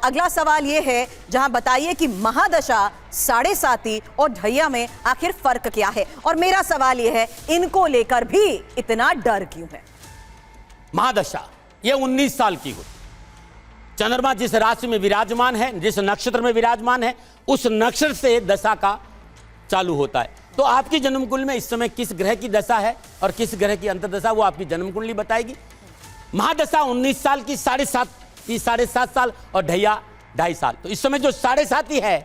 अगला सवाल यह है, जहां बताइए कि महादशा, साढ़े साती और ढैया में आखिर फर्क क्या है। और मेरा सवाल यह है, इनको लेकर भी इतना डर क्यों है। महादशा ये 19 साल की होती, चंद्रमा जिस राशि में विराजमान है, जिस नक्षत्र में विराजमान है, उस नक्षत्र से दशा का चालू होता है। तो आपकी जन्म कुंडली में इस समय किस ग्रह की दशा है और किस ग्रह की अंतर्दशा, वो आपकी जन्म कुंडली बताएगी। महादशा 19 साल की, साढ़े सात साल और ढैया 2.5 साल। तो इस समय जो साढ़े साती है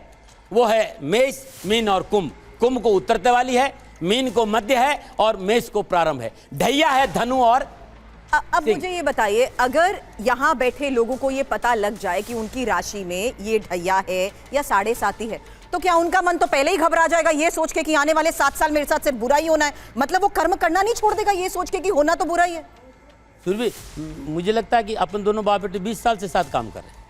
वो है मेष, मीन और कुंभ। कुंभ को उत्तरते वाली है, मीन को मध्य है और मेष को प्रारंभ है। ढैया है धनु और अब मुझे ये बताइए, अगर यहां बैठे लोगों को ये पता लग जाए कि उनकी राशि में ये ढैया है या साढ़े साती है, तो क्या उनका मन तो पहले ही घबरा जाएगा ये सोच के कि आने वाले 7 साल मेरे साथ सिर्फ बुरा ही होना है। मतलब वो कर्म करना नहीं छोड़ देगा ये सोच के कि होना तो बुरा ही है। फिर भी मुझे लगता है कि अपन दोनों बाप बेटे 20 साल से साथ काम कर रहे हैं।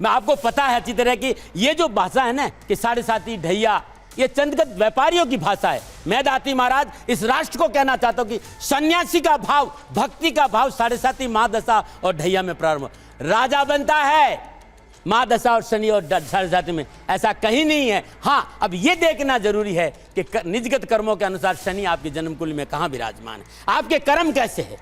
मैं आपको पता है अच्छी तरह की ये जो भाषा है ना कि साढ़े साती ढैया, ये चंदगत व्यापारियों की भाषा है। मैं दाती महाराज इस राष्ट्र को कहना चाहता हूं कि सन्यासी का भाव, भक्ति का भाव साढ़े साती, महादशा और ढैया में प्रारंभ। राजा बनता है महादशा और शनि और साढ़े साती में, ऐसा कहीं नहीं है। हाँ, अब ये देखना जरूरी है कि निजगत कर्मों के अनुसार शनि आपके जन्म कुंडली में कहाँ विराजमान है, आपके कर्म कैसे है।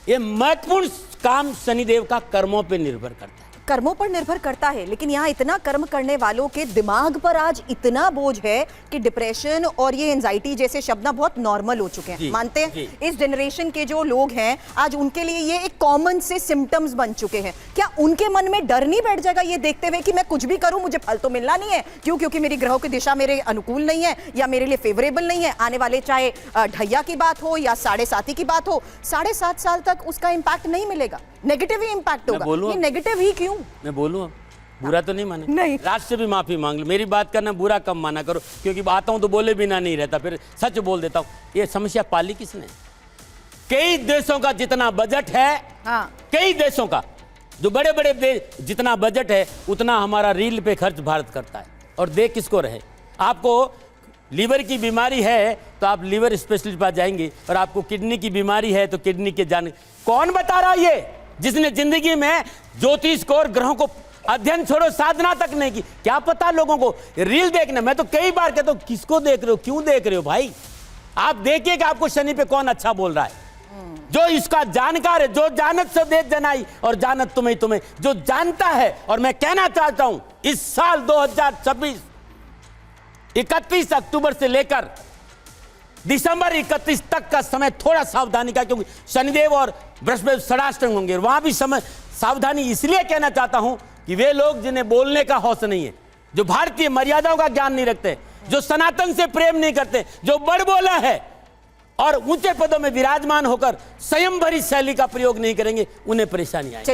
ये महत्वपूर्ण काम शनिदेव का कर्मों पे निर्भर करता है, कर्मों पर निर्भर करता है। लेकिन यहाँ इतना कर्म करने वालों के दिमाग पर आज इतना बोझ है कि डिप्रेशन और ये एंजाइटी जैसे शब्द बहुत नॉर्मल हो चुके हैं। मानते हैं इस जनरेशन के जो लोग हैं आज उनके लिए ये एक कॉमन से सिम्टम्स बन चुके हैं। क्या उनके मन में डर नहीं बैठ जाएगा ये देखते हुए कि मैं कुछ भी करूं मुझे फल तो मिलना नहीं है, क्योंकि मेरी ग्रहों की दिशा मेरे अनुकूल नहीं है या मेरे लिए फेवरेबल नहीं है। आने वाले चाहे ढैया की बात हो या साढ़े साती की बात हो, 7.5 साल तक उसका इम्पैक्ट नहीं मिलेगा, नेगेटिव ही इम्पैक्ट होगा। ये नेगेटिव ही क्यों? मैं बोलूं, अब बुरा तो नहीं माने, नहीं, राज से भी माफी मांग लो। मेरी बात करना बुरा कम माना करो, क्योंकि आता हूं तो बोले बिना नहीं रहता, फिर सच बोल देता हूं। ये समस्या पाली किसने? कई देशों का जितना बजट है, हाँ, कई देशों का जो बड़े बड़े देश जितना बजट है उतना हमारा रील पे खर्च भारत करता है। और दे किसको रहे? आपको लीवर की बीमारी है तो आप लीवर स्पेशलिस्ट पास जाएंगे, और आपको किडनी की बीमारी है तो किडनी के जाने। कौन बता रहा ये, जिसने जिंदगी में ज्योतिष को और ग्रहों को अध्ययन छोड़ो साधना तक नहीं की? क्या पता लोगों को रील देखना। मैं तो कई बार कहता हूं, किसको देख रहे हो, क्यों देख रहे हो भाई? आप देखिए कि आपको शनि पे कौन अच्छा बोल रहा है, जो इसका जानकार है। जो जानत से देश जनाई और जानत तुम्हें जो जानता है। और मैं कहना चाहता हूं, इस साल 2026 31 अक्टूबर से लेकर दिसंबर 31 तक का समय थोड़ा सावधानी का, क्योंकि शनिदेव और बृहस्पति षडाष्टक होंगे। वहां भी समय सावधानी इसलिए कहना चाहता हूं कि वे लोग जिन्हें बोलने का हौस नहीं है, जो भारतीय मर्यादाओं का ज्ञान नहीं रखते, जो सनातन से प्रेम नहीं करते, जो बड़ बोला है और ऊंचे पदों में विराजमान होकर संयम भरी शैली का प्रयोग नहीं करेंगे, उन्हें परेशानी आएगी।